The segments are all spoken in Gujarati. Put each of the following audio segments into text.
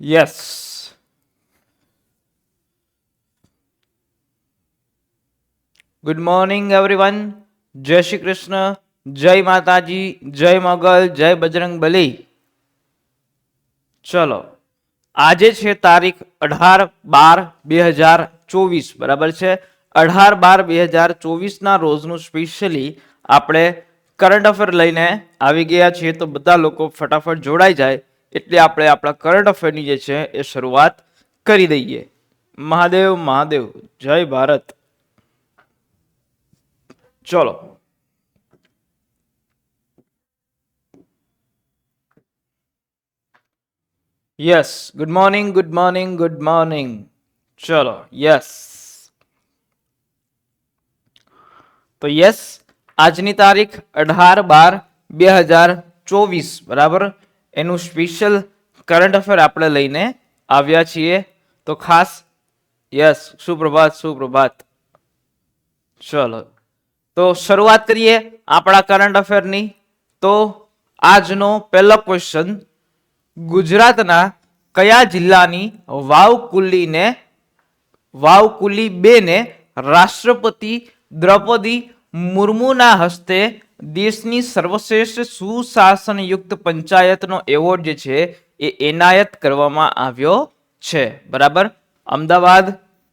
યસ. Good morning everyone. જય શ્રી કૃષ્ણ, જય માતાજી, જય મોગલ, જય બજરંગ બલી. ચલો, આજે છે તારીખ 18/12/2024, બરાબર છે. 18/12/2024 ના રોજનું સ્પેશિયલી આપણે કરંટ અફેર લઈને આવી ગયા છીએ. તો બધા લોકો ફટાફટ જોડાઈ જાય એટલે આપણે આપણા કરંટ અફેરની જે છે એ શરૂઆત કરી દઈએ. મહાદેવ મહાદેવ, જય ભારત. ચલો, yes. Good morning, good morning, good morning. ચલો, યસ. તો યસ, આજની તારીખ 18/12/2024, બરાબર. એનું સ્પેશિયલ કરંટ અફેર આપણે લઈને આવ્યા છીએ. તો ખાસ યસ, સુપ્રભાત સુપ્રભાત. ચલો, તો શરૂઆત કરીએ આપણા કરંટ અફેરની. તો આજનો પહેલો ક્વેશ્ચન, ગુજરાતના કયા જિલ્લાની વાવકુલી 2 ને રાષ્ટ્રપતિ દ્રૌપદી મુર્મુના હસ્તે દેશની સર્વશ્રેષ્ઠ સુશાસનયુક્ત પંચાયતનો એવોર્ડ જે છે એ એનાયત કરવામાં આવ્યો છે, બરાબર. અમદાવાદ,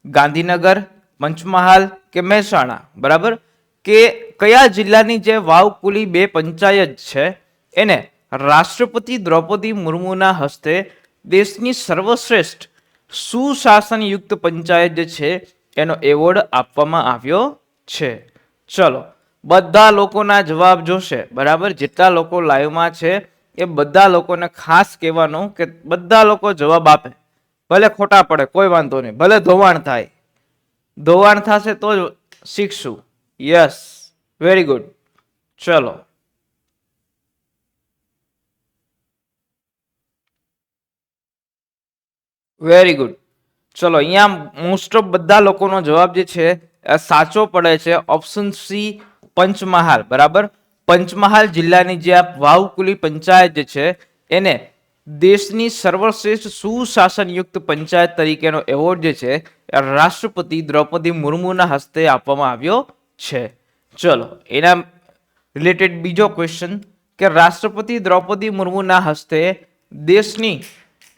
ગાંધીનગર, પંચમહાલ કે મહેસાણા, બરાબર. કે કયા જિલ્લાની જે વાવકુલી 2 પંચાયત છે એને રાષ્ટ્રપતિ દ્રૌપદી મુર્મુના હસ્તે દેશની સર્વશ્રેષ્ઠ સુશાસનયુક્ત પંચાયત જે છે એનો એવોર્ડ આપવામાં આવ્યો છે. ચલો, બધા લોકોના જવાબ જોશે, બરાબર. જેટલા લોકો લાઈવમાં છે એ બધા લોકોને ખાસ કહેવાનું કે બધા લોકો જવાબ આપે. ભલે ખોટા પડે કોઈ વાંધો નહીં, ભલે ધોવાણ થાય, ધોવાણ થશે તો જ શીખશું. Yes, very good. ચલો, વેરી ગુડ. ચલો, અહીંયા મોસ્ટ ઓફ બધા લોકોનો જવાબ જે છે સાચો પડે છે. ઓપ્શન સી, પંચમહાલ, બરાબર. પંચમહાલ જિલ્લાની જે વાવકુલી પંચાયત જે છે એને દેશની સર્વશ્રેષ્ઠ સુશાસનયુક્ત પંચાયત તરીકેનો એવોર્ડ જે છે રાષ્ટ્રપતિ દ્રૌપદી મુર્મુના હસ્તે આપવામાં આવ્યો છે. ચલો, એના રિલેટેડ બીજો ક્વેશ્ચન કે રાષ્ટ્રપતિ દ્રૌપદી મુર્મુના હસ્તે દેશની,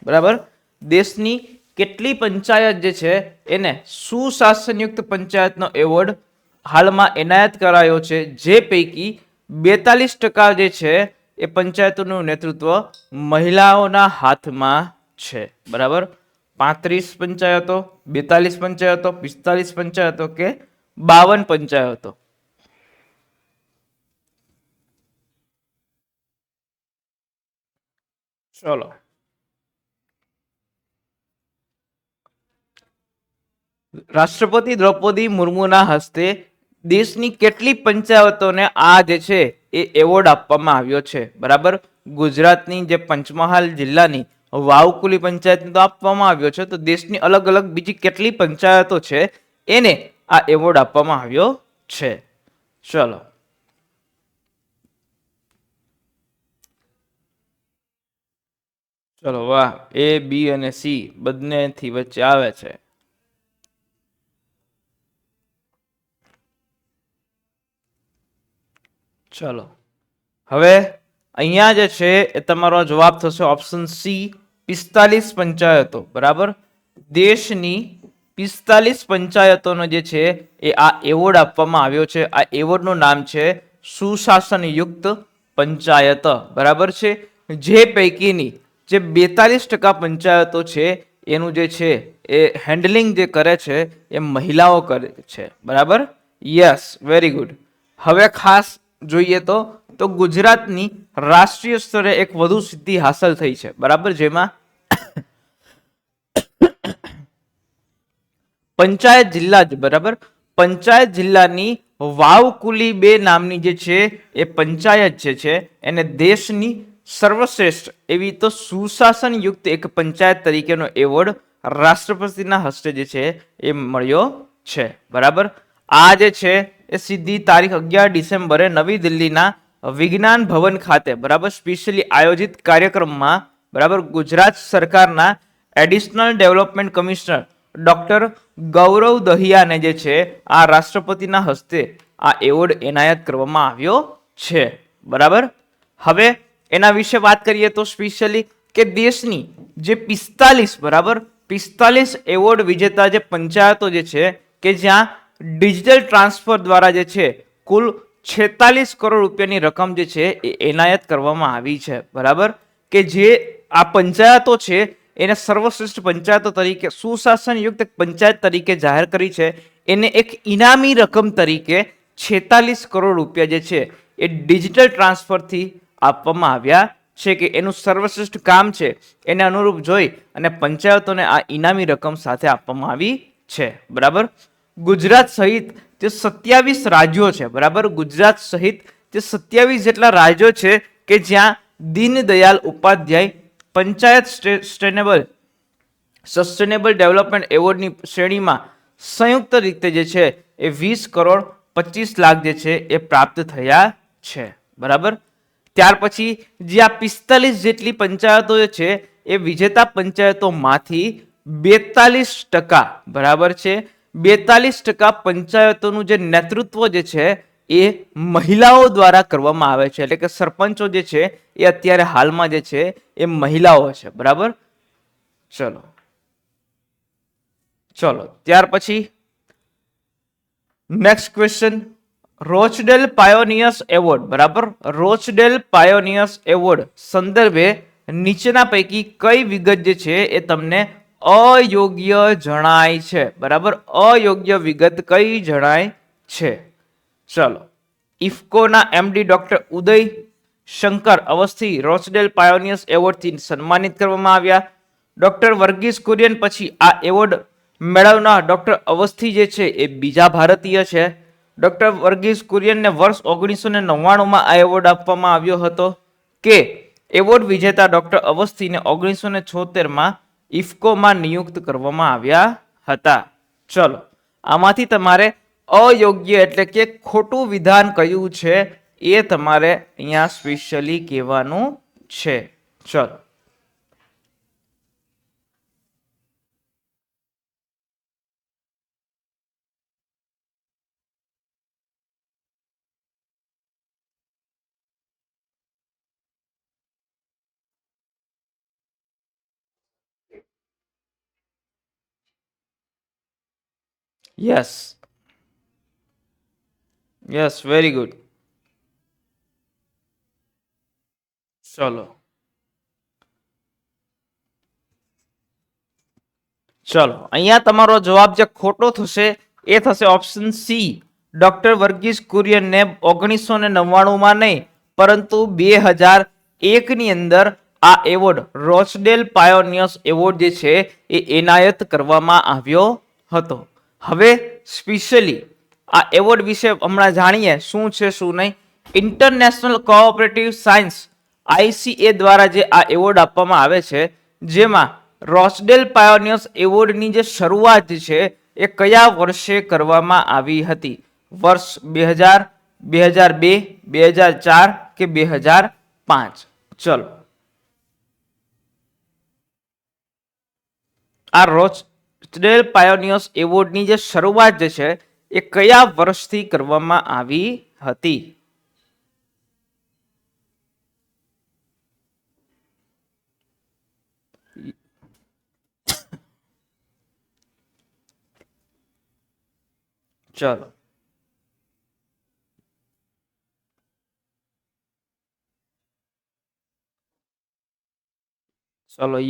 બરાબર, દેશની કેટલી પંચાયત જે છે એને સુશાસનયુક્ત પંચાયતનો એવોર્ડ હાલમાં એનાયત કરાયો છે, જે પૈકી 42% જે છે એ પંચાયતોનું નેતૃત્વ મહિલાઓના હાથમાં છે, બરાબર. 35 પંચાયતો, 42 પંચાયતો, 45 પંચાયતો કે 52 પંચાયતો? ચલો, રાષ્ટ્રપતિ દ્રૌપદી મુર્મુના હસ્તે દેશની કેટલી પંચાયતોને આ જે છે એ એવોર્ડ આપવામાં આવ્યો છે, બરાબર. ગુજરાતની જે પંચમહાલ જિલ્લાની વાવકુલી પંચાયતને તો આપવામાં આવ્યો છે, તો દેશની અલગ અલગ બીજી કેટલી પંચાયતો છે એને આ એવોર્ડ આપવામાં આવ્યો છે. ચલો, ચલો, વાહ. એ, બી અને સી બંનેથી વચ્ચે આવે છે. ચલો, હવે અહીંયા જે છે એ તમારો જવાબ થશે ઓપ્શન સી, 45 પંચાયતો, બરાબર. દેશની 45 પંચાયતોનો જે છે એ આ એવોર્ડ આપવામાં આવ્યો છે. આ એવોર્ડનું નામ છે સુશાસનયુક્ત પંચાયત, બરાબર છે. જે પૈકીની જે 42% પંચાયતો છે એનું જે છે એ હેન્ડલિંગ જે કરે છે એ મહિલાઓ કરે છે, બરાબર. Yes, very good. હવે ખાસ જોઈએ તો ગુજરાતની રાષ્ટ્રીય સ્તરે એક વધુ સિદ્ધિ હાંસલ થઈ છે, બરાબર. જેમાં પંચાયત જિલ્લા, બરાબર, પંચાયત જિલ્લાની વાવકુલી 2 નામની જે છે એ પંચાયત જે છે એને દેશની સર્વશ્રેષ્ઠ એવી તો સુશાસન યુક્ત એક પંચાયત તરીકેનો એવોર્ડ રાષ્ટ્રપતિના હસ્તે જે છે એ મળ્યો છે, બરાબર. આ જે છે એ સીધી તારીખ 11 ડિસેમ્બરે નવી દિલ્હીના વિજ્ઞાન ભવન ખાતે, બરાબર, સ્પેશિયલી આયોજિત કાર્યક્રમમાં, બરાબર, ગુજરાત સરકારના એડિશનલ ડેવલપમેન્ટ કમિશનર ડોક્ટર ગૌરવ દહિયાને જે છે આ રાષ્ટ્રપતિના હસ્તે આ એવોર્ડ એનાયત કરવામાં આવ્યો છે. બરાબર. હવે એના વિશે વાત કરીએ તો સ્પેશિયલી કે દેશની જે 45 બરાબર 45 એવોર્ડ વિજેતા જે પંચાયતો જે છે કે જ્યાં ડિજિટલ ટ્રાન્સફર દ્વારા જે છે કુલ 46 કરોડ રૂપિયાની રકમ જે છે એ એનાયત કરવામાં આવી છે. બરાબર. કે જે આ પંચાયતો છે એને સર્વશ્રેષ્ઠ પંચાયતો તરીકે સુશાસન યુક્ત પંચાયત તરીકે જાહેર કરી છે. એને એક ઇનામી રકમ તરીકે 46 કરોડ રૂપિયા જે છે એ ડિજિટલ ટ્રાન્સફરથી આપવામાં આવ્યા છે કે એનું સર્વશ્રેષ્ઠ કામ છે એને અનુરૂપ જોઈ અને પંચાયતોને આ ઇનામી રકમ સાથે આપવામાં આવી છે. બરાબર. ગુજરાત સહિત જે 27 રાજ્યો છે. બરાબર. ગુજરાત સહિત જે 27 જેટલા રાજ્યો છે કે જ્યાં દીનદયાલ ઉપાધ્યાય પંચાયત સસ્ટેનેબલ ડેવલપમેન્ટ એવોર્ડની શ્રેણીમાં સંયુક્ત રીતે જે છે એ 20 કરોડ 25 લાખ જે છે એ પ્રાપ્ત થયા છે. બરાબર. ત્યાર પછી જે આ 45 જેટલી પંચાયતો જે છે એ વિજેતા પંચાયતોમાંથી 42% બરાબર છે 42% પંચાયતોનું જે નેતૃત્વ જે છે એ મહિલાઓ દ્વારા કરવામાં આવે છે. એટલે કે સરપંચો જે છે એ અત્યારે હાલમાં જે છે એ મહિલાઓ છે. બરાબર. ચલો ત્યાર પછી નેક્સ્ટ ક્વેશ્ચન રોચડેલ પાયોનિયર્સ એવોર્ડ. બરાબર. રોચડેલ પાયોનિયર્સ એવોર્ડ સંદર્ભે નીચેના પૈકી કઈ વિગત જે છે એ તમને અયોગ્ય જણાય છે? બરાબર. અયોગ્ય વિગત કઈ જણાય છે? ચલો. ઇફકોના એમડી ડોક્ટર ઉદય શંકર અવસ્થી રોચડેલ પાયોનિયર્સ એવોર્ડથી સન્માનિત કરવામાં આવ્યા. ડોક્ટર વર્ગીસ કુરિયન પછી આ એવોર્ડ મેળવનાર ડોક્ટર અવસ્થી જે છે એ બીજા ભારતીય છે. ડોક્ટર વર્ગીસ કુરિયનને વર્ષ 1999માં આ એવોર્ડ આપવામાં આવ્યો હતો કે એવોર્ડ વિજેતા ડોક્ટર અવસ્થીને 1976માં ઇફકોમાં નિયુક્ત કરવામાં આવ્યા હતા. ચલો આમાંથી તમારે અયોગ્ય એટલે કે ખોટું વિધાન કયું છે એ તમારે અહીંયા સ્પેશિયલી કહેવાનું છે. ચલો યસ વેરી ગુડ. ચલો અહીંયા તમારો જવાબ જે ખોટો થશે એ થશે ઓપ્શન સી. ડોક્ટર વર્ગીસ કુરિયનને 1999માં નહીં પરંતુ 2001 ની અંદર આ એવોર્ડ રોચડેલ પાયોનિયર્સ એવોર્ડ જે છે એ એનાયત કરવામાં આવ્યો હતો. હવે સ્પેશિયલી આ એવોર્ડ વિશે હમણાં જાણીએ શું છે શું નહીં. ઇન્ટરનેશનલ કોઓપરેટિવ સાયન્સ ICA દ્વારા જે આ એવોર્ડ આપવામાં આવે છે જેમાં રોચડેલ પાયોનિયર્સ એવોર્ડની જે શરૂઆત છે એ કયા વર્ષે કરવામાં આવી હતી? વર્ષ 2000, 2002, 2004 કે 2005? ચલો આ રોચડેલ પાયોનિયર્સ એવોર્ડની જે શરૂઆત જે છે એ કયા વર્ષથી કરવામાં આવી હતી? ચલો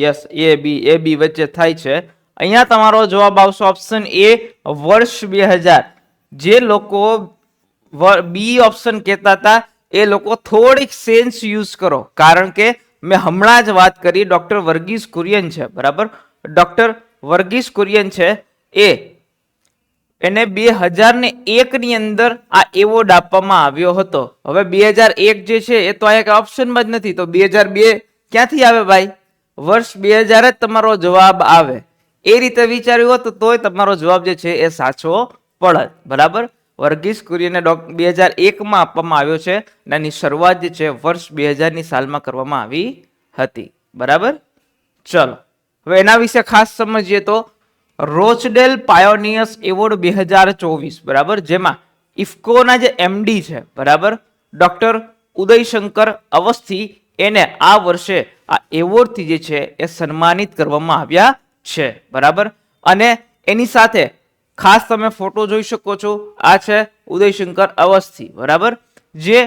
યસ એ બી વચ્ચે થાય છે. અહીંયા તમારો જવાબ આવશે ઓપ્શન એ વર્ષ 2000. જે લોકો બી ઓપ્શન કહેતા હતા એ લોકો થોડીક સેન્સ યુઝ કરો કારણ કે મેં હમણાં જ વાત કરી ડોક્ટર વર્ગીસ કુરિયન છે. બરાબર. ડોક્ટર વર્ગીસ કુરિયન છે એને 2001 ની અંદર આ એવોર્ડ આપવામાં આવ્યો હતો. હવે 2001 જે છે એ તો અહીંયા ઓપ્શનમાં જ નથી તો 2002 ક્યાંથી આવે ભાઈ? વર્ષ 2000 જ તમારો જવાબ આવે. એ રીતે વિચાર્યું હોત તોય તમારો જવાબ જે છે એ સાચો પડત. બરાબર. વર્ગીસ કુરિયનને 2001માં આપવામાં આવ્યો છે અને એની શરૂઆત જે છે વર્ષ 2000 ની સાલમાં કરવામાં આવી હતી. બરાબર. ચલો હવે એના વિશે ખાસ સમજીએ તો રોચડેલ પાયોનિયર્સ એવોર્ડ 2024, બરાબર, જેમાં ઇફકોના જે એમડી છે, બરાબર, ડોક્ટર ઉદયશંકર અવસ્થી, એને આ વર્ષે આ એવોર્ડથી જે છે એ સન્માનિત કરવામાં આવ્યા છે, બરાબર. અને એની સાથે ખાસ તમે ફોટો જોઈ શકો છો, આ છે ઉદયશંકર અવસ્થી, બરાબર, જે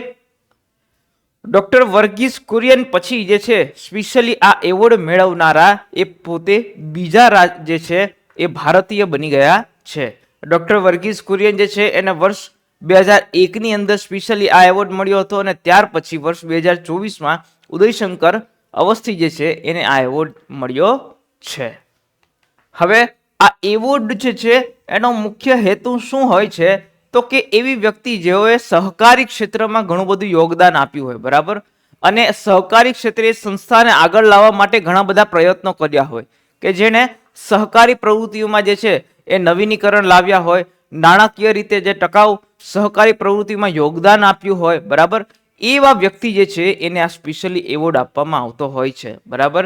ડોક્ટર વર્ગીસ કુરિયન પછી જે છે સ્પેશિયલી આ એવોર્ડ મેળવનારા એ પોતે બીજા જે છે એ ભારતીય બની ગયા છે. ડોક્ટર વર્ગીસ કુરિયન જે છે એને વર્ષ 2001 ની અંદર સ્પેશિયલી આ એવોર્ડ મળ્યો હતો, અને ત્યાર પછી વર્ષ 2024માં ઉદયશંકર અવસ્થી જે છે એને આ એવોર્ડ મળ્યો છે. હવે આ એવોર્ડ જે છે એનો મુખ્ય હેતુ શું હોય છે, તો કે એવી વ્યક્તિ જેઓએ સહકારી ક્ષેત્રમાં ઘણું બધું યોગદાન આપ્યું હોય, બરાબર, અને સહકારી ક્ષેત્રે સંસ્થાને આગળ લાવવા માટે ઘણા બધા પ્રયત્નો કર્યા હોય, કે જેને સહકારી પ્રવૃત્તિઓમાં જે છે એ નવીનીકરણ લાવ્યા હોય, નાણાકીય રીતે જે ટકાઉ સહકારી પ્રવૃત્તિમાં યોગદાન આપ્યું હોય, બરાબર, એવા વ્યક્તિ જે છે એને આ સ્પેશિયલી એવોર્ડ આપવામાં આવતો હોય છે, બરાબર.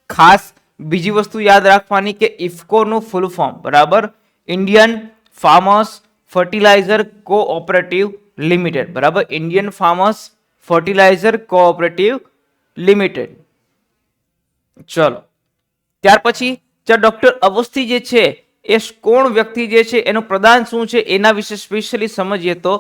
ખાસ બીજી વસ્તુ યાદ રાખવાની કે ઇફકોનું ફૂલ ફોર્મ, બરાબર, Indian farmers fertiliser cooperative limited, બરાબર, Indian farmers fertiliser cooperative limited. ચલો, ત્યાર પછી ડોક્ટર અવસ્થી જે છે એ કોણ વ્યક્તિ જે છે, એનું પ્રદાન શું છે એના વિશે સ્પેશિયલી સમજીએ તો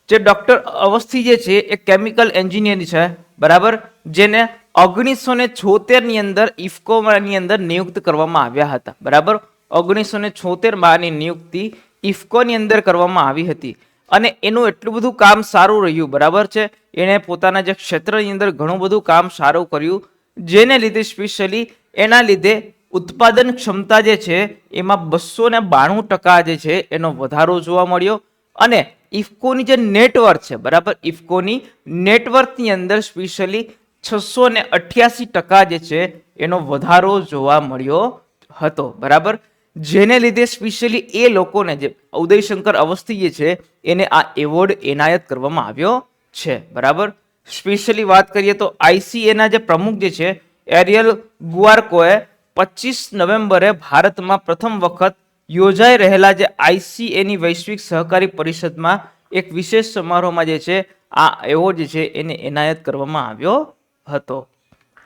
જે ડોક્ટર અવસ્થી જે છે એ કેમિકલ એન્જિનિયર છે, બરાબર, જેને 1976 ની અંદર ઇફકોની અંદર નિયુક્ત કરવામાં આવ્યા હતા, બરાબર. 1976 ની નિયુક્તિ ઇફકોની અંદર કરવામાં આવી હતી, અને એનું એટલું બધું કામ સારું રહ્યું, બરાબર છે, એને પોતાના જે ક્ષેત્રની અંદર ઘણું બધું કામ સારું કર્યું, જેને લીધે સ્પેશિયલી એના લીધે ઉત્પાદન ક્ષમતા જે છે એમાં 292% જે છે એનો વધારો જોવા મળ્યો, અને ઇફકોની જે નેટવર્ક છે, બરાબર, ઇફકોની નેટવર્કની અંદર સ્પેશિયલી 688% જે છે એનો વધારો જોવા મળ્યો હતો, બરાબર, જેને લીધે સ્પેશિયલી એ લોકોને જે ઉદયશંકર અવસ્થી જે છે એને આ એવોર્ડ એનાયત કરવામાં આવ્યો છે, બરાબર. સ્પેશિયલી વાત કરીએ તો ICA ના જે પ્રમુખ જે છે એરિયલ ગુઆર્કોએ 25 નવેમ્બરે ભારતમાં પ્રથમ વખત યોજાઈ રહેલા જે ICA ની વૈશ્વિક સહકારી પરિષદમાં એક વિશેષ સમારોહમાં જે છે આ એવોર્ડ જે છે એને એનાયત કરવામાં આવ્યો હતો,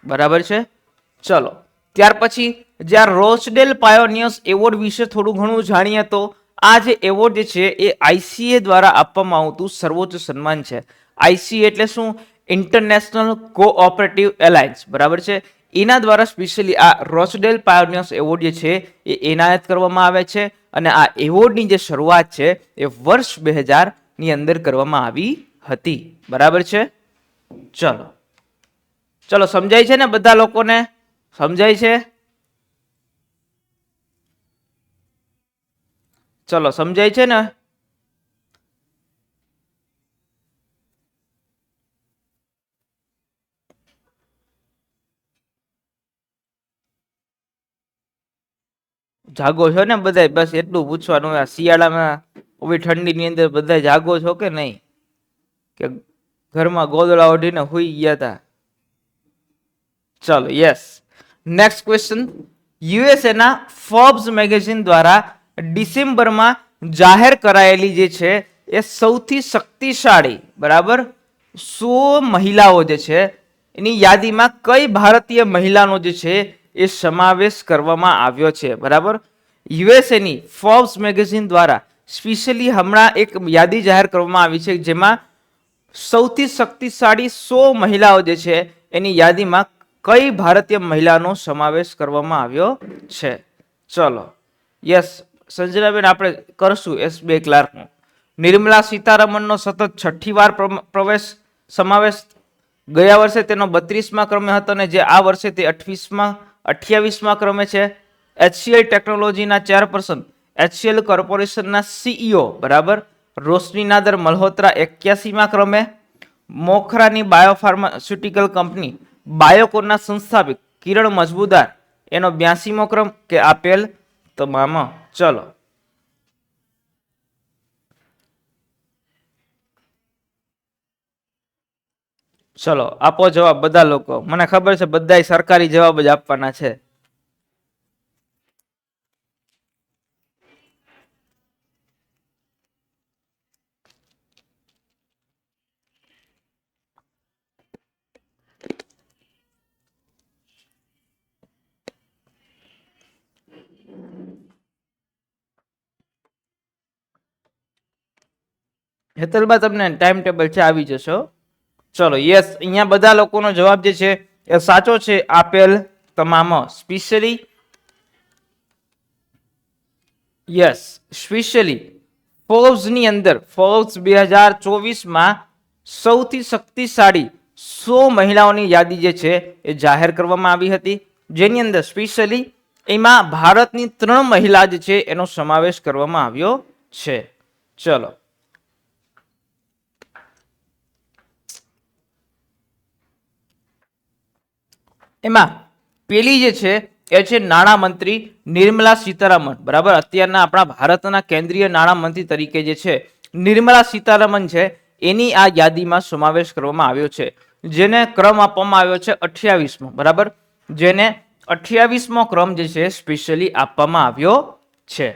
બરાબર છે. ચલો, ત્યાર પછી જે રોચડેલ પાયોનિયર્સ એવોર્ડ વિશે થોડું ઘણું જાણીએ તો આ જે એવોર્ડ જે છે એ ICA દ્વારા આપવામાં આવતું સર્વોચ્ચ સન્માન છે. ICA એટલે શું? ઇન્ટરનેશનલ કોઓપરેટિવ એલાયન્સ, બરાબર છે, એના દ્વારા સ્પેશિયલી આ રોચડેલ પાયોનિયર્સ એવોર્ડ જે છે એ એનાયત કરવામાં આવે છે, અને આ એવોર્ડની જે શરૂઆત છે એ વર્ષ 2000 ની અંદર કરવામાં આવી હતી, બરાબર છે. ચલો ચલો, સમજાય છે ને બધા લોકોને? સમજાય છે? ચલો, સમજાય છે ને? જાગો છો ને બધા? બસ એટલું પૂછવાનું. શિયાળામાં ઓવી ઠંડીની અંદર બધા જાગો છો કે નહીં, કે ઘરમાં ગોદડા ઓઢીને હુઈ ગયા હતા? ચલો, યસ. Next question. યુએસએ ના ફોર્બ્સ મેગેઝિન દ્વારા ડિસેમ્બરમાં જાહેર કરાયેલી જે છે એ સૌથી શક્તિશાળી, બરાબર, 100 મહિલાઓ જે છે એની યાદીમાં કઈ ભારતીય મહિલાનો જે છે એ સમાવેશ કરવામાં આવ્યો છે, બરાબર. યુએસએની ફોર્બ્સ મેગેઝિન દ્વારા સ્પેશિયલી હમણાં એક યાદી જાહેર કરવામાં આવી છે, જેમાં સૌથી શક્તિશાળી 100 મહિલાઓ જે છે એની યાદીમાં કઈ ભારતીય મહિલાનો સમાવેશ કરવામાં આવ્યો છે. ચલો, યસ સંજનાબેન, આપણે કરશું SBI ક્લાર્કનો. નિર્મલા સીતારમણનો સતત 6ઠ્ઠી વાર સમાવેશ. ગયા વર્ષે તેનો 32મા ક્રમે હતો, અને જે આ વર્ષે તે 28મા ક્રમે છે. HCL ટેકનોલોજીના ચેરપર્સન, HCL કોર્પોરેશનના CEO, બરાબર, રોશની નાદર મલ્હોત્રા 81મા ક્રમે. મોખરાની બાયોફાર્માસ્યુટિકલ કંપની બાયોકોરના સંસ્થાપક કિરણ મજમુદાર, એનો 82મો ક્રમ કે આપેલ તમામ. ચલો, ચલો આપો જવાબ બધા લોકો. મને ખબર છે બધા સરકારી જવાબ જ આપવાના છે. હેતલબા તમને ટાઈમ ટેબલ છે આવી જશો. ચલો યસ, અહીંયા બધા લોકોનો જવાબ જે છે એ સાચો છે આપેલ તમામ. સ્પેશિયલી યસ, સ્પેશિયલી ફોર્બ્સ ની અંદર ફોર્બ્સ 2024 માં સૌથી શક્તિશાળી 100 મહિલાઓની યાદી જે છે એ જાહેર કરવામાં આવી હતી, જેની અંદર સ્પેશિયલી એમાં ભારતની 3 મહિલા જે છે એનો સમાવેશ કરવામાં આવ્યો છે. ચલો એમાં પેલી જે છે એ છે નાણામંત્રી નિર્મલા સીતારામન. બરાબર, અત્યારના આપણા ભારતના કેન્દ્રીય નાણામંત્રી તરીકે જે છે નિર્મલા સીતારામન છે, એની આ યાદીમાં સમાવેશ કરવામાં આવ્યો છે, જેને ક્રમ આપવામાં આવ્યો છે 28મો. બરાબર, જેને 28મો ક્રમ જે છે સ્પેશિયલી આપવામાં આવ્યો છે.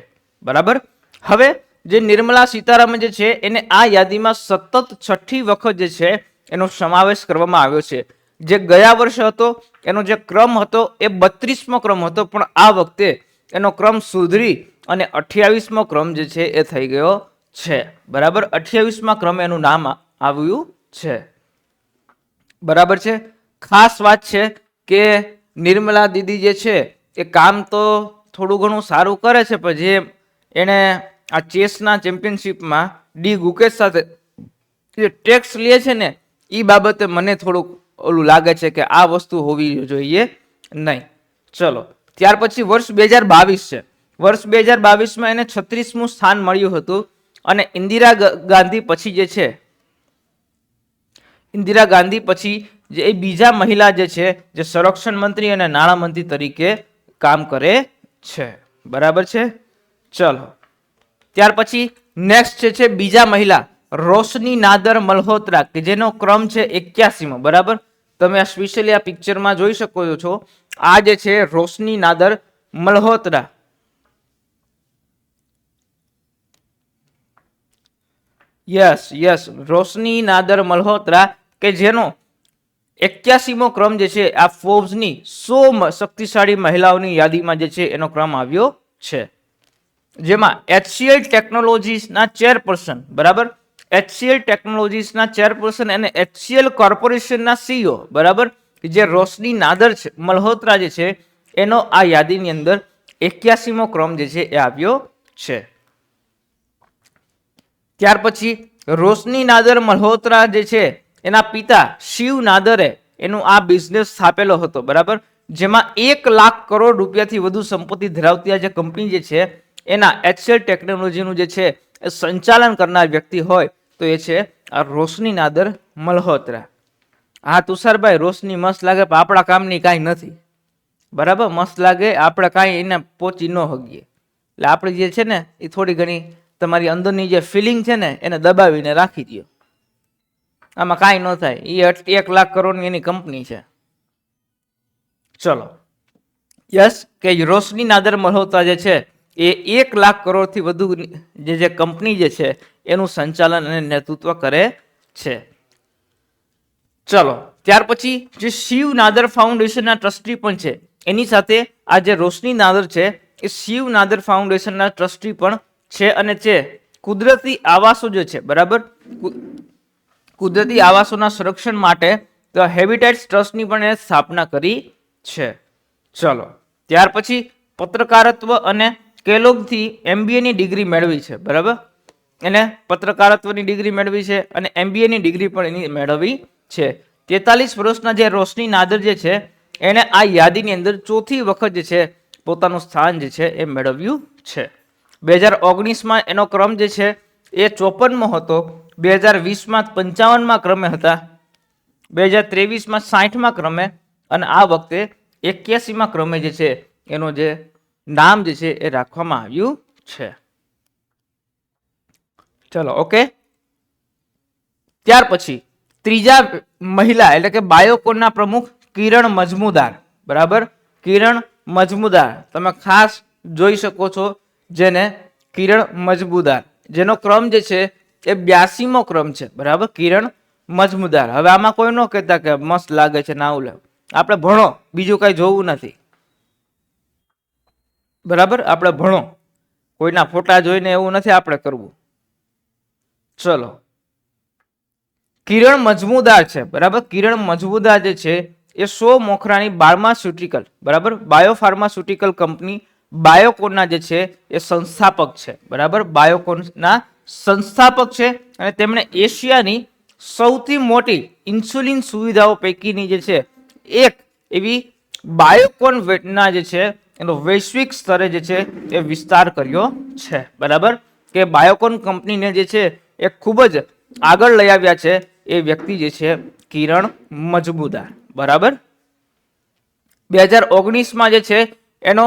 બરાબર, હવે જે નિર્મલા સીતારામન જે છે એને આ યાદીમાં સતત 6ઠી વખત જે છે એનો સમાવેશ કરવામાં આવ્યો છે. જે ગયા વર્ષે હતો એનો જે ક્રમ હતો એ 32મો ક્રમ હતો, પણ આ વખતે એનો ક્રમ સુધરી અને 28મો ક્રમ જે છે એ થઈ ગયો છે. બરાબર, 28મા ક્રમે એનું નામ આવ્યું છે. બરાબર છે. ખાસ વાત છે કે નિર્મલા દીદી જે છે એ કામ તો થોડું ઘણું સારું કરે છે, પણ જે એને આ ચેસના ચેમ્પિયનશિપમાં ડી ગુકેશ સાથે જે ટેક્સ લે છે ને એ બાબતે મને થોડુંક ઓલું લાગે છે કે આ વસ્તુ હોવી જોઈએ નહીં. ચલો ત્યાર પછી વર્ષ 2022 છે. વર્ષ 2022માં એને 36મું સ્થાન મળ્યું હતું, અને ઇન્દિરા ગાંધી પછી જે છે ઇન્દિરા ગાંધી પછી જે એ બીજા મહિલા જે છે જે સંરક્ષણ મંત્રી અને નાણામંત્રી તરીકે કામ કરે છે. બરાબર છે. ચલો ત્યાર પછી નેક્સ્ટ છે બીજા મહિલા રોશની નાદર મલ્હોત્રા, કે જેનો ક્રમ છે 81મો. બરાબર, તમે આ સ્પેશિયલી આ પિક્ચરમાં જોઈ શકો છો. આ જે છે રોશની નાદર મલ્હોત્રા. યસ યસ, રોશની નાદર મલ્હોત્રા, કે જેનો 81મો ક્રમ જે છે આ ફોર્બ્સની 100 શક્તિશાળી મહિલાઓની યાદીમાં જે છે એનો ક્રમ આવ્યો છે, જેમાં HCL ટેકનોલોજીસના ચેરપર્સન. બરાબર, HCL ટેકનોલોજીસના ચેરપર્સન અને HCL કોર્પોરેશનના CEO. બરાબર, જે રોશની નાદર મલ્હોત્રા જે છે એનો આ યાદીની અંદર 81મો ક્રમ જે છે એ આવ્યો છે. ત્યાર પછી રોશની નાદર મલ્હોત્રા જે છે એના પિતા શિવ નાદરે એનું આ બિઝનેસ સ્થાપેલો હતો. બરાબર, જેમાં 1 લાખ કરોડ રૂપિયાથી વધુ સંપત્તિ ધરાવતી આ જે કંપની જે છે એના HCL ટેકનોલોજીનું જે છે એ સંચાલન કરનાર વ્યક્તિ હોય તો એ છે આ રોશની નાદર મલ્હોત્રા. હા તુષારભાઈ, રોશની મસ્ત લાગે પણ આપણા કામની કાંઈ નથી. બરાબર, મસ્ત લાગે, આપણે કાંઈ એને પહોંચી ન શકીએ. એટલે આપણે જે છે ને એ થોડી ઘણી તમારી અંદરની જે ફિલિંગ છે ને એને દબાવીને રાખી દો, આમાં કાંઈ ન થાય. એ 1 લાખ કરોડની એની કંપની છે. ચલો યસ, કે રોશની નાદર મલ્હોત્રા જે છે એ 1 લાખ કરોડથી વધુ જે કંપની જે છે એનું સંચાલન અને નેતૃત્વ કરે છે. ચલો ત્યાર પછી જે શિવ નાદર ફાઉન્ડેશનના ટ્રસ્ટી પણ છે, એની સાથે આ જે રોશની નાદર છે એ શિવ નાદર ફાઉન્ડેશનના ટ્રસ્ટી પણ છે, અને છે કુદરતી આવાસો જે છે. બરાબર, કુદરતી આવાસોના સંરક્ષણ માટે હેબિટેટ્સ ટ્રસ્ટની પણ એ સ્થાપના કરી છે. ચલો ત્યાર પછી પત્રકારત્વ અને કેલોગથી MBA ની ડિગ્રી મેળવી છે. બરાબર, એને પત્રકારત્વની ડિગ્રી મેળવી છે અને MBA ની ડિગ્રી પણ એની મેળવી છે. 43 વર્ષના જે રોશની નાદર જે છે એને આ યાદીની અંદર 4થી વખત જે છે પોતાનું સ્થાન જે છે એ મેળવ્યું છે. 2019માં એનો ક્રમ જે છે એ 54મો હતો, 2020માં 55મા ક્રમે હતા, 2023માં 60મા ક્રમે, અને આ વખતે 81મા ક્રમે જે છે એનો જે નામ જે છે એ રાખવામાં આવ્યું છે. ચલો ઓકે. ત્યાર પછી ત્રીજા મહિલા એટલે કે બાયોકોનના પ્રમુખ કિરણ મજમુદાર. બરાબર, કિરણ મજમુદાર તમે ખાસ જોઈ શકો છો, જેને કિરણ મજમુદાર, જેનો ક્રમ જે છે એ 82મો ક્રમ છે. બરાબર, કિરણ મજમુદાર. હવે આમાં કોઈ ન કહેતા કે મસ્ત લાગે છે ના ઉલે, આપણે ભણો, બીજું કઈ જોવું નથી. બરાબર, આપણે ભણો, કોઈના ફોટા જોઈને એવું નથી આપણે કરવું. ચલો કિરણ મજમુદાર છે, બરાબર. કિરણ મજમુદાર જે છે એ 100 મોખરાની બાર્માસ્યુટિકલ, બરાબર, બાયોફાર્માસ્યુટિકલ કંપની બાયોકોનના જે છે એ સંસ્થાપક છે, બરાબર. બાયોકોનના સંસ્થાપક છે અને તેમણે એશિયાની સૌથી મોટી ઇન્સ્યુલિન સુવિધાઓ પૈકીની જે છે એક એવી બાયોકોન વેટના જે છે એનો વૈશ્વિક સ્તરે જે છે એ વિસ્તાર કર્યો છે, બરાબર. કે બાયોકોન કંપનીને જે છે એ ખૂબ જ આગળ લઈ આવ્યા છે એ વ્યક્તિ જે છે કિરણ મજમુદાર, બરાબર. 2019માં જે છે એનો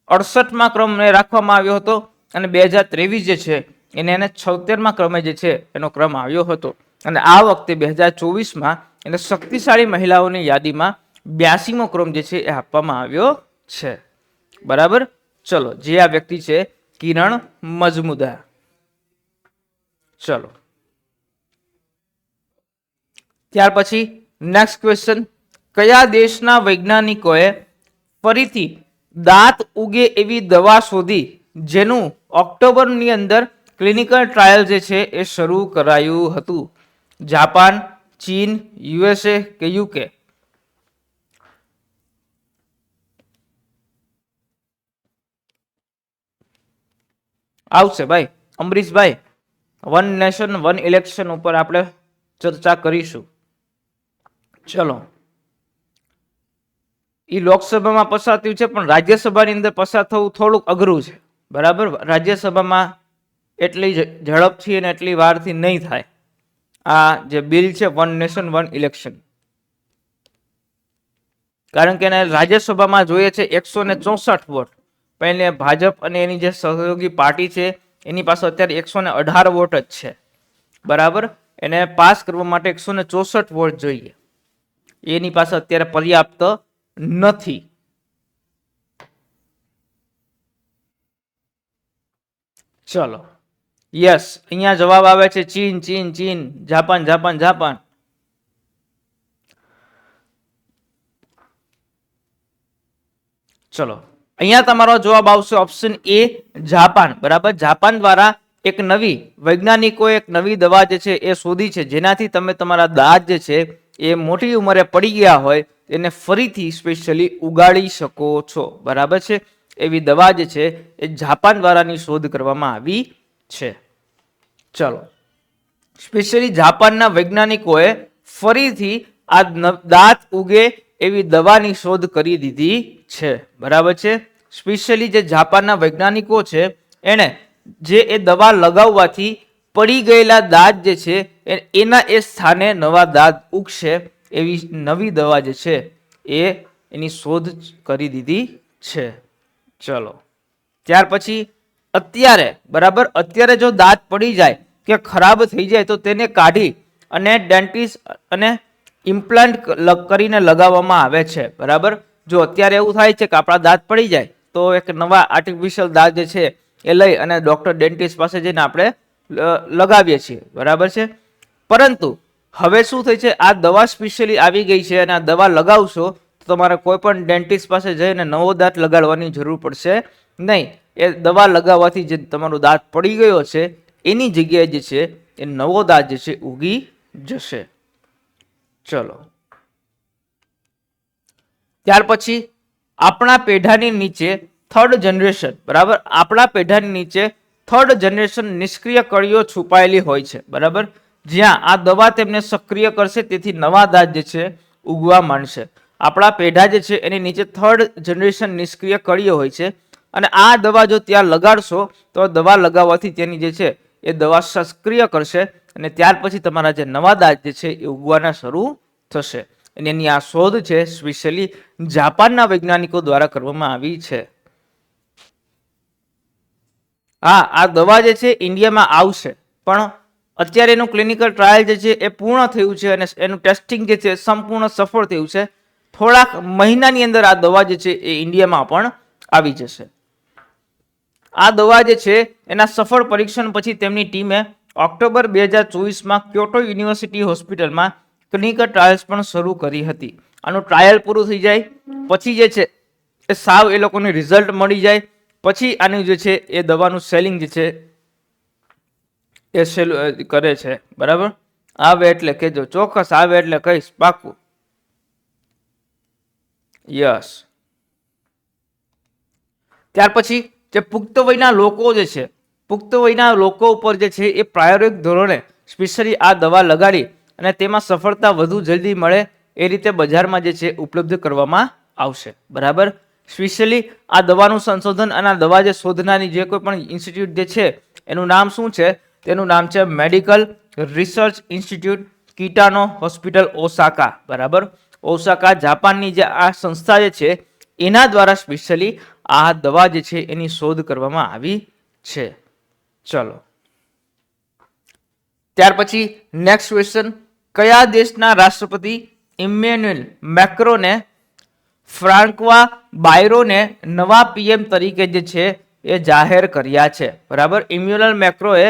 68મા ક્રમે રાખવામાં આવ્યો હતો અને 2023 જે છે એને 76મા ક્રમે જે છે એનો ક્રમ આવ્યો હતો અને આ વખતે 2024માં એને શક્તિશાળી મહિલાઓની યાદીમાં 82મો ક્રમ જે છે એ આપવામાં આવ્યો છે, બરાબર. ચલો, જે આ વ્યક્તિ છે કિરણ મજમુદાર. ચલો, ત્યાર પછી નેક્સ્ટ ક્વેશ્ચન, કયા દેશના વૈજ્ઞાનિકોએ ફરીથી દાંત ઉગે એવી દવા શોધી જેનું ઓક્ટોબરની અંદર ક્લિનિકલ ટ્રાયલ જે છે એ શરૂ કરાયું હતું? જાપાન, ચીન, યુએસએ કે યુકે? આવશે ભાઈ અમરીશભાઈ. વન નેશન વન ઇલેક્શન ઉપર આપણે ચર્ચા કરીશું. ચલો, એ લોકસભામાં પસાર થયું છે પણ રાજ્યસભાની અંદર પસાર થવું થોડુંક અઘરું છે, બરાબર. રાજ્યસભામાં એટલી ઝડપથી અને એટલી વારથી નહીં થાય. આ જે બિલ છે વન નેશન વન ઇલેક્શન, કારણ કે એને રાજ્યસભામાં જોઈએ છે 164 વોટ, પણ એને ભાજપ અને એની જે સહયોગી પાર્ટી છે એની પાસે અત્યારે 118 વોટ જ છે, બરાબર. એને પાસ કરવા માટે 164 વોટ જોઈએ, એની પાસે અત્યારે પર્યાપ્ત નથી. ચલો, યસ, અહીંયા જવાબ આવે છે ચીન, ચીન, ચીન, જાપાન, જાપાન, જાપાન. ચલો, અહીંયા તમારો જવાબ આવશે ઓપ્શન એ, જાપાન, બરાબર. જાપાન દ્વારા એક નવી વૈજ્ઞાનિકોએ એક નવી દવા જે છે એ શોધી છે જેનાથી તમે તમારા દાંત જે છે એ મોટી ઉંમરે પડી ગયા હોય એને ફરીથી સ્પેશિયલી ઉગાડી શકો છો, બરાબર છે. એવી દવા જે છે એ જાપાન દ્વારાની શોધ કરવામાં આવી છે. ચલો, સ્પેશિયલી જાપાનના વૈજ્ઞાનિકોએ ફરીથી આ દાંત ઉગે એવી દવાની શોધ કરી દીધી છે, બરાબર છે. સ્પેશિયલી જે જાપાનના વૈજ્ઞાનિકો છે એને જે એ દવા લગાવવાથી પડી ગયેલા દાંત જે છે એના એ સ્થાને નવા દાંત ઉગશે એવી નવી દવા જે છે એ એની શોધ કરી દીધી છે. ચલો, ત્યાર પછી અત્યારે, બરાબર, અત્યારે જો દાંત પડી જાય કે ખરાબ થઈ જાય તો તેને કાઢી અને ડેન્ટિસ્ટ અને ઇમ્પ્લાન્ટ કરીને લગાવવામાં આવે છે, બરાબર. જો અત્યારે એવું થાય છે કે આપણા દાંત પડી જાય તો એક નવા આર્ટિફિશિયલ દાંત જે છે એ લઈ અને ડોક્ટર ડેન્ટિસ્ટ પાસે જઈને આપણે લગાવીએ છીએ, બરાબર છે. પરંતુ હવે શું થાય છે, આ દવા સ્પેશિયલી આવી ગઈ છે અને આ દવા લગાવશો તો તમારે કોઈ પણ ડેન્ટિસ્ટ પાસે જઈને નવો દાંત લગાડવાની જરૂર પડશે નહીં. એ દવા લગાવવાથી જે તમારો દાંત પડી ગયો છે એની જગ્યાએ જે છે એ નવો દાંત જે છે ઉગી જશે. ચલો, ત્યાર પછી આપણા પેઢાની નીચે થર્ડ જનરેશન, બરાબર. આપણા પેઢાની નીચે થર્ડ જનરેશન નિષ્ક્રિય કળીઓ છુપાયેલી હોય છે, બરાબર. જ્યાં આ દવા તેમને સક્રિય કરશે તેથી નવા દાંત જે છે ઉગવા માંડશે. આપણા પેઢા જે છે એની નીચે થર્ડ જનરેશન નિષ્ક્રિય કળીઓ હોય છે અને આ દવા જો ત્યાં લગાડશો તો દવા લગાવવાથી તેની જે છે એ દવા સક્રિય કરશે અને ત્યાર પછી તમારા જે નવા દાંત જે છે એ ઉગવાના શરૂ થશે. અને એની આ શોધ છે સ્પેશિયલી જાપાનના વૈજ્ઞાનિકો દ્વારા કરવામાં આવી છે. હા, આ દવા જે છે ઇન્ડિયામાં આવશે પણ અત્યારે એનું ક્લિનિકલ ટ્રાયલ જે છે એ પૂર્ણ થયું છે અને એનું ટેસ્ટિંગ જે છે સંપૂર્ણ સફળ થયું છે. થોડાક મહિનાની અંદર આ દવા જે છે એ ઇન્ડિયામાં પણ આવી જશે. આ દવા જે છે એના સફળ પરીક્ષણ પછી તેમની ટીમે ઓક્ટોબર 2024માં ક્યોટો યુનિવર્સિટી હોસ્પિટલમાં ક્લિનિકલ ટ્રાયલ્સ પણ શરૂ કરી હતી. આનું ટ્રાયલ પૂરું થઈ જાય પછી જે છે એ સાવ એ લોકોને રિઝલ્ટ મળી જાય પછી આનું જે છે એ દવાનું સેલિંગ જે છે એ કરે છે, બરાબર. આવે એટલે કહેજો, ચોક્કસ આવે એટલે કહીશ, પાકું. યસ. ત્યાર પછી જે પુખ્ત વયના લોકો જે છે, પુખ્ત વયના લોકો ઉપર જે છે એ પ્રાયોગિક ધોરણે સ્પેશિયલી આ દવા લગાડી અને તેમાં સફળતા વધુ જલ્દી મળે એ રીતે બજારમાં જે છે ઉપલબ્ધ કરવામાં આવશે. બરાબર. સ્પેશિયલી આ દવાનું સંશોધન અને આ દવા જે શોધનારી જે કોઈ પણ ઇન્સ્ટિટ્યૂટ જે છે એનું નામ શું છે? તેનું નામ છે medical research institute Kitano hospital Osaka. બરાબર. ઓસાકા જાપાનની જે આ સંસ્થા જે છે એના દ્વારા સ્પેશિયલી આ દવા જે છે એની શોધ કરવામાં આવી છે. ચલો, ત્યાર પછી નેક્સ્ટ ક્વેશ્ચન, કયા દેશના રાષ્ટ્રપતિ ઇમેન્યુએલ મેક્રોને ફ્રાન્કવા બાયરોને નવા પીએમ તરીકે જે છે એ જાહેર કર્યા છે? બરાબર. ઇમેન્યુએલ મેક્રોએ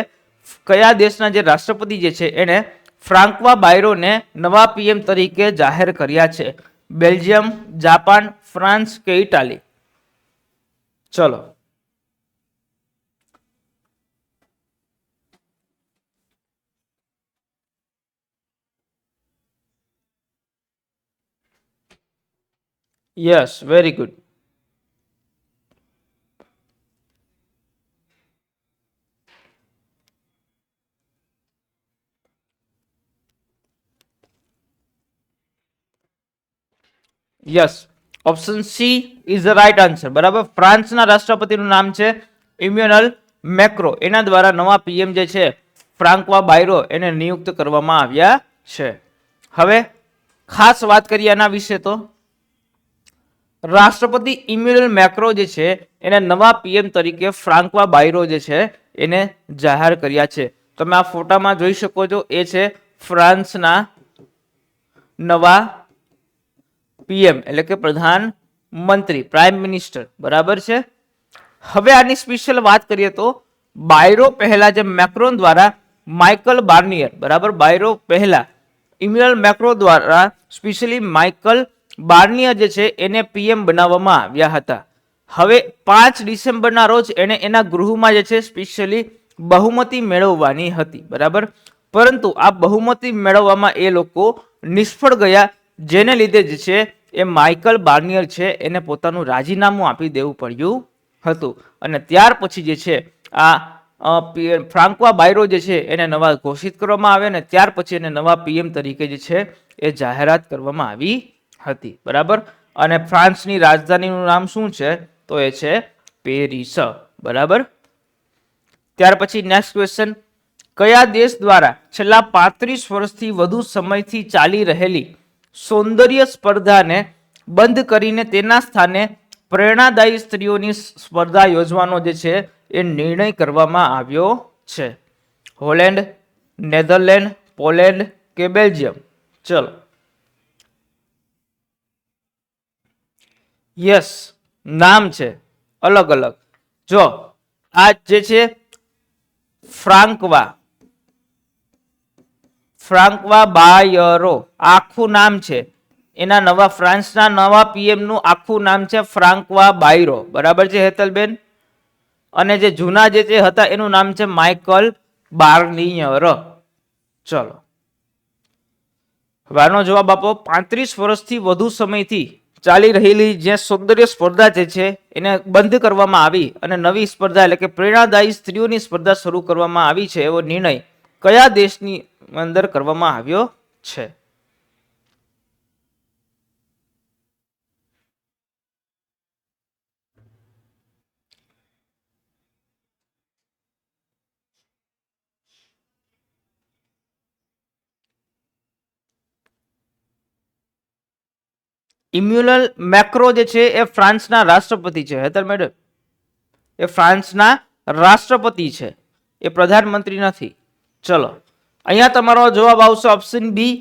કયા દેશના જે રાષ્ટ્રપતિ જે છે એને ફ્રાન્કવા બાયરોને નવા પીએમ તરીકે જાહેર કર્યા છે? બેલ્જિયમ, જાપાન, ફ્રાન્સ કે ઇટાલી? ચલો, yes, very good. Yes, option she is the right answer. બરાબર. ફ્રાન્સના રાષ્ટ્રપતિનું નામ છે ઇમેન્યુએલ મેક્રો. એના દ્વારા નવા પીએમ જે છે ફ્રાન્કવા બાયરો એને નિયુક્ત કરવામાં આવ્યા છે. હવે ખાસ વાત કરીએ આના વિશે તો રાષ્ટ્રપતિ ઇમેન્યુએલ મેક્રો જે છે એને નવા પીએમ તરીકે ફ્રાન્કવા બાયરો જે છે એને જાહેર કર્યા છે. તમે આ ફોટામાં જોઈ શકો છો, એ છે ફ્રાન્સના નવા પીએમ એટલે કે પ્રધાનમંત્રી, પ્રાઇમ મિનિસ્ટર. બરાબર છે. હવે આની સ્પેશિયલ વાત કરીએ તો બાયરો પહેલા જે મેક્રોન દ્વારા માઇકલ બાર્નિયર, બરાબર, બાયરો પહેલા ઇમેન્યુએલ મેક્રો દ્વારા સ્પેશિયલી માઇકલ બાર્નિયર જે છે એને પીએમ બનાવવામાં આવ્યા હતા. હવે 5 ડિસેમ્બરના રોજ એને એના ગૃહમાં જે છે સ્પેશિયલી બહુમતી મેળવવાની હતી. બરાબર. પરંતુ આ બહુમતી મેળવવામાં એ લોકો નિષ્ફળ ગયા, જેને લીધે જે છે એ માઇકલ બાર્નિયર છે એને પોતાનું રાજીનામું આપી દેવું પડ્યું હતું. અને ત્યાર પછી જે છે આ ફ્રાન્કવા બાયરો જે છે એને નવા ઘોષિત કરવામાં આવ્યા અને ત્યાર પછી એને નવા પીએમ તરીકે જે છે એ જાહેરાત કરવામાં આવી હતી. બરાબર. અને ફ્રાન્સની રાજધાનીનું નામ શું છે? તો એ છે પેરિસ. બરાબર. ત્યાર પછી નેક્સ્ટ ક્વેશ્ચન, કયા દેશ દ્વારા છેલ્લા 35 વર્ષથી વધુ સમયથી ચાલી રહેલી સૌંદર્ય સ્પર્ધાને બંધ કરીને તેના સ્થાને પ્રેરણાદાયી સ્ત્રીઓની સ્પર્ધા યોજવાનો જે છે એ નિર્ણય કરવામાં આવ્યો છે? હોલેન્ડ, નેધરલેન્ડ, પોલેન્ડ કે બેલ્જિયમ? ચલો, યસ, નામ છે અલગ અલગ. જો આ જે છે ફ્રાન્કવા બાયરો આખું નામ છે, એના નવા ફ્રાન્સના નવા પીએમ નું આખું નામ છે ફ્રાન્કવા બાયરો. બરાબર છે હેતલબેન. અને જે જૂના જે હતા એનું નામ છે માઇકલ બાર્નિયર. ચલો, હવે આનો જવાબ આપો. 35 વર્ષથી વધુ સમયથી ચાલી રહેલી જે સૌંદર્ય સ્પર્ધા જે છે એને બંધ કરવામાં આવી અને નવી સ્પર્ધા એટલે કે પ્રેરણાદાયી સ્ત્રીઓની સ્પર્ધા શરૂ કરવામાં આવી છે, એવો નિર્ણય કયા દેશની અંદર કરવામાં આવ્યો છે? ઇમ્યુનલ મેક્રો જે છે એ ફ્રાન્સના રાષ્ટ્રપતિ છે. હેતલ મેડમ, એ ફ્રાન્સના રાષ્ટ્રપતિ છે, એ પ્રધાનમંત્રી નથી. ચલો, અહીંયા તમારો જવાબ આવશે ઓપ્શન બી,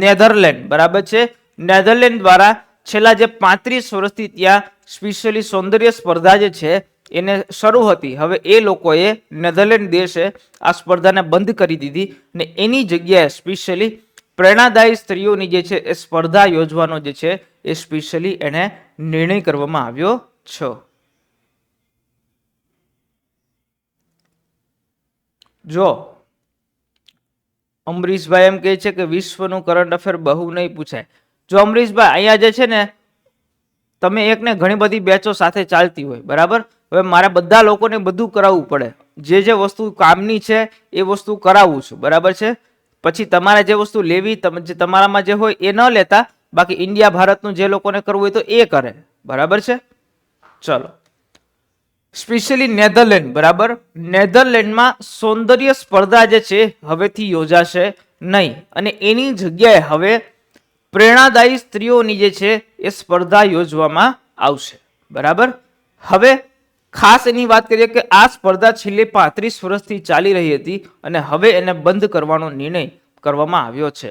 નેધરલેન્ડ. બરાબર છે. નેધરલેન્ડ દ્વારા છેલ્લા જે 35 વર્ષથી ત્યાં સ્પેશિયલી સૌંદર્ય સ્પર્ધા જે છે એને શરૂ હતી. હવે એ લોકોએ નેધરલેન્ડ દેશે આ સ્પર્ધાને બંધ કરી દીધી અને એની જગ્યાએ સ્પેશિયલી પ્રેરણાદાયી સ્ત્રીઓની જે છે એ સ્પર્ધા યોજવાનો જે છે એ સ્પેશિયલી એને નિર્ણય કરવામાં આવ્યો છે. જો અમરીશભાઈ એમ કહે છે કે વિશ્વનું કરંટ અફેર બહુ નહીં પૂછાય. જો અમરીશભાઈ અહીંયા જે છે ને તમે એકને ઘણી બધી બેચો સાથે ચાલતી હોય, બરાબર. હવે મારે બધા લોકોને બધું કરાવવું પડે, જે વસ્તુ કામની છે એ વસ્તુ કરાવું છું, બરાબર છે. પછી તમારે જે વસ્તુ લેવી તમારામાં જે હોય એ ન લેતા, બાકી ઇન્ડિયા ભારતનું જે લોકોને કરવું હોય તો એ કરે, બરાબર છે. ચલો, સ્પેશિયલી નેધરલેન્ડ, બરાબર. નેધરલેન્ડમાં સૌંદર્ય સ્પર્ધા જે છે હવેથી યોજાશે નહીં, અને એની જગ્યાએ હવે પ્રેરણાદાયી સ્ત્રીઓની જે છે એ સ્પર્ધા યોજવામાં આવશે, બરાબર. હવે ખાસ એની વાત કરીએ કે આ સ્પર્ધા છેલ્લે 35 વર્ષથી ચાલી રહી હતી અને હવે એને બંધ કરવાનો નિર્ણય કરવામાં આવ્યો છે,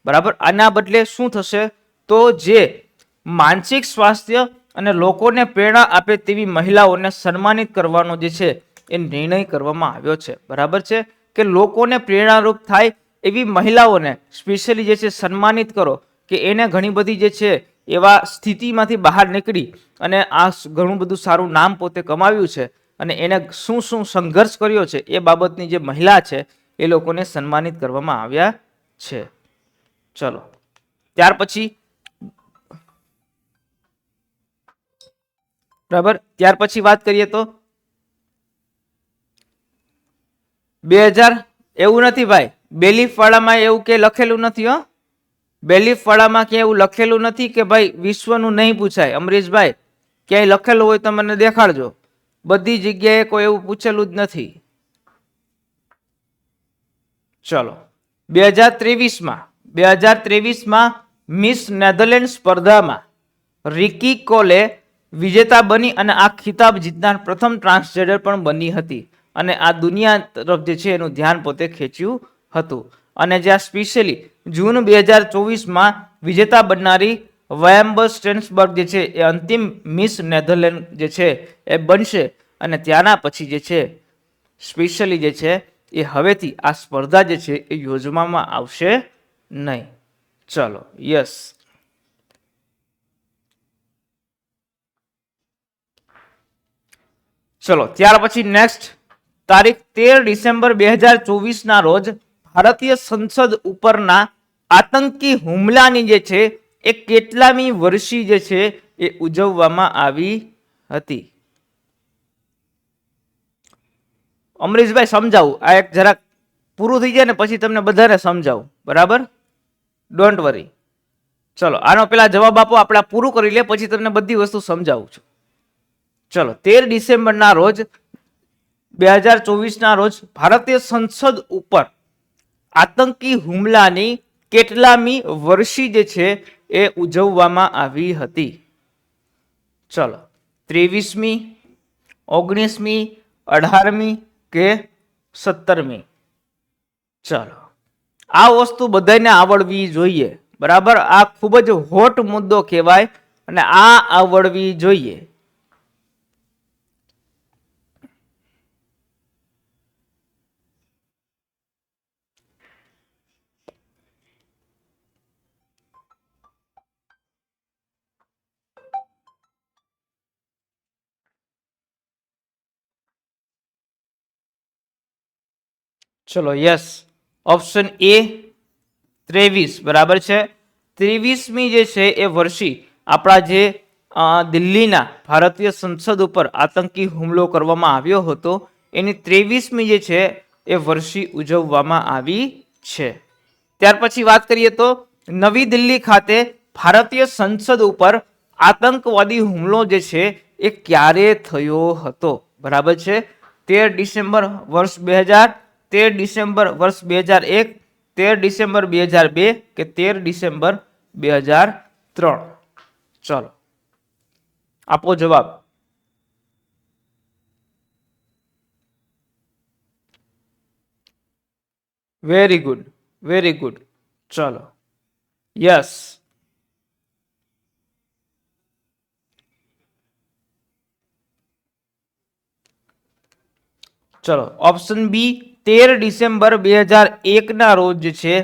બરાબર. આના બદલે શું થશે તો જે માનસિક સ્વાસ્થ્ય અને લોકોને પ્રેરણા આપે તેવી મહિલાઓને સન્માનિત કરવાનો જે છે એ નિર્ણય કરવામાં આવ્યો છે, બરાબર છે. કે લોકોને પ્રેરણારૂપ થાય એવી મહિલાઓને સ્પેશિયલી જે છે સન્માનિત કરો, કે એને ઘણી બધી જે છે એવા સ્થિતિમાંથી બહાર નીકળી અને આ ઘણું બધું સારું નામ પોતે કમાવ્યું છે અને એને શું શું સંઘર્ષ કર્યો છે એ બાબતની જે મહિલા છે એ લોકોને સન્માનિત કરવામાં આવ્યા છે. ચલો, ત્યાર પછી બરાબર, ત્યાર પછી વાત કરીએ તો 2000 એવું નથી ભાઈ, બેલીફ વાળામાં એવું કે લખેલું નથી હો. બેલીફ વાળામાં ક્યાંય એવું લખેલું નથી કે ભાઈ વિશ્વનું નહીં પૂછાય. અમરીશભાઈ, ક્યાંય લખેલું હોય તો મને દેખાડજો. બધી જગ્યાએ કોઈ એવું પૂછેલું જ નથી. ચલો, 2023માં મિસ નેધરલેન્ડ સ્પર્ધામાં રિકી કોલે વિજેતા બની અને આ ખિતાબ જીતનાર પ્રથમ ટ્રાન્સજેન્ડર પણ બની હતી અને આ દુનિયા તરફ જે છે એનું ધ્યાન પોતે ખેંચ્યું હતું. અને જ્યાં સ્પેશિયલી જૂન 2024માં વિજેતા બનનારી વાયમ્બર સ્ટેન્સબર્ગ જે છે એ અંતિમ મિસ નેધરલેન્ડ જે છે એ બનશે અને ત્યાંના પછી જે છે સ્પેશિયલી જે છે એ હવેથી આ સ્પર્ધા જે છે એ યોજવામાં આવશે નહીં. ચલો, યસ. ચલો, ત્યાર પછી નેક્સ્ટ તારીખ 13 ડિસેમ્બર 2024ના રોજ ભારતીય સંસદ ઉપરના આતંકી હુમલાની જે છે એ કેટલામી વર્ષી જે છે એ ઉજવવામાં આવી હતી? અમરીશભાઈ સમજાવું, આ એક જરાક પૂરું થઈ જાય ને પછી તમને બધાને સમજાવું, બરાબર? Don't worry. ચલો, આનો પેલા જવાબ આપો, આપણે પૂરું કરી લે પછી તમને બધી વસ્તુ સમજાવું છું. ચલો, 13 ડિસેમ્બરના રોજ 2024ના રોજ ભારતીય સંસદ ઉપર આતંકી હુમલાની કેટલામી વર્ષી જે છે એ ઉજવવામાં આવી હતી? ચલો, 23મી, 19મી, 18મી કે 17મી? ચલો, આ વસ્તુ બધાને આવડવી જોઈએ, બરાબર. આ ખૂબ જ હોટ મુદ્દો કહેવાય અને આ આવડવી જોઈએ. ચલો, યસ, ઓપ્શન એ 23, બરાબર છે. 23મી જે છે એ વર્ષી આપણા જે દિલ્હીના ભારતીય સંસદ ઉપર આતંકી હુમલો કરવામાં આવ્યો હતો એની 23મી જે છે એ વર્ષી ઉજવવામાં આવી છે. ત્યાર પછી વાત કરીએ તો નવી દિલ્હી ખાતે ભારતીય સંસદ ઉપર આતંકવાદી હુમલો જે છે એ ક્યારે થયો હતો? બરાબર છે. 13 ડિસેમ્બર વર્ષ 2000, 13 ડિસેમ્બર વર્ષ 2001, 13 ડિસેમ્બર 2002 કે 13 ડિસેમ્બર 2003? ચલો, આપો જવાબ. Very good, very good. ચલો, યસ. ચલો, ઓપ્શન બી 13 ડિસેમ્બર 2001ના રોજ છે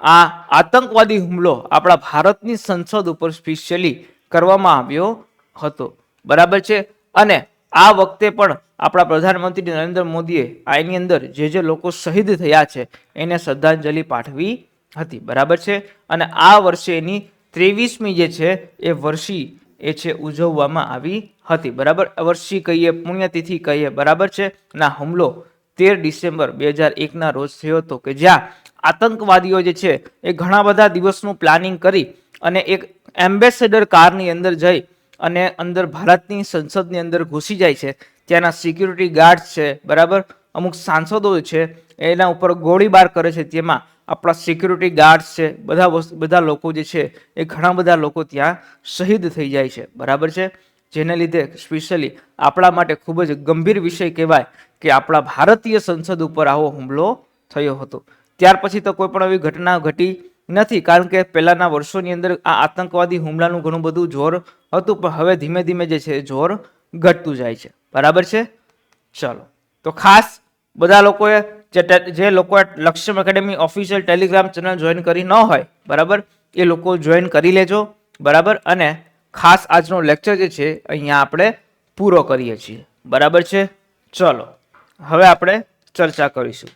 આ આતંકવાદી હુમલો આપણા ભારતની સંસદ ઉપર સ્પેશિયલી કરવામાં આવ્યો હતો, બરાબર છે. અને આ વખતે પણ આપણા પ્રધાનમંત્રી નરેન્દ્ર મોદીએ આની અંદર જે લોકો શહીદ થયા છે એને શ્રદ્ધાંજલિ પાઠવી હતી, બરાબર છે. અને આ વર્ષે એની 23મી જે છે એ વર્ષી એ છે ઉજવવામાં આવી હતી, બરાબર. વર્ષી કહીએ, પુણ્યતિથિ કહીએ, બરાબર છે. ના હુમલો 13 ડિસેમ્બર 2001 રોજ થયો હતો કે જ્યાં આતંકવાદીઓ જે છે એ ઘણા બધા દિવસનું પ્લાનિંગ કરી અને એક એમ્બેસેડર કારની અંદર જઈ અને અંદર ભારતની સંસદની અંદર ઘૂસી જાય છે. ત્યાંના સિક્યુરિટી ગાર્ડ છે, બરાબર, અમુક સાંસદો છે એના ઉપર ગોળીબાર કરે છે. તેમાં આપણા સિક્યુરિટી ગાર્ડ્સ છે, બધા લોકો જે છે એ ઘણા બધા લોકો ત્યાં શહીદ થઈ જાય છે, બરાબર છે. જેને લીધે સ્પેશિયલી આપણા માટે ખૂબ જ ગંભીર વિષય કહેવાય કે આપણા ભારતીય સંસદ ઉપર આવો હુમલો થયો હતો. ત્યાર પછી તો કોઈ પણ આવી ઘટના ઘટી નથી, કારણ કે પહેલાના વર્ષોની અંદર આ આતંકવાદી હુમલાનું ઘણું બધું જોર હતું, પણ હવે ધીમે ધીમે જે છે જોર ઘટતું જાય છે, બરાબર છે. ચલો, તો ખાસ બધા લોકોએ જે લોકોએ Lakshyam academy official telegram channel join કરી ન હોય, બરાબર, એ લોકો જોઈન કરી લેજો, બરાબર. અને ખાસ આજનો લેક્ચર જે છે અહીંયા આપણે પૂરો કરીએ છીએ, બરાબર છે. ચલો, હવે આપણે ચર્ચા કરીશું.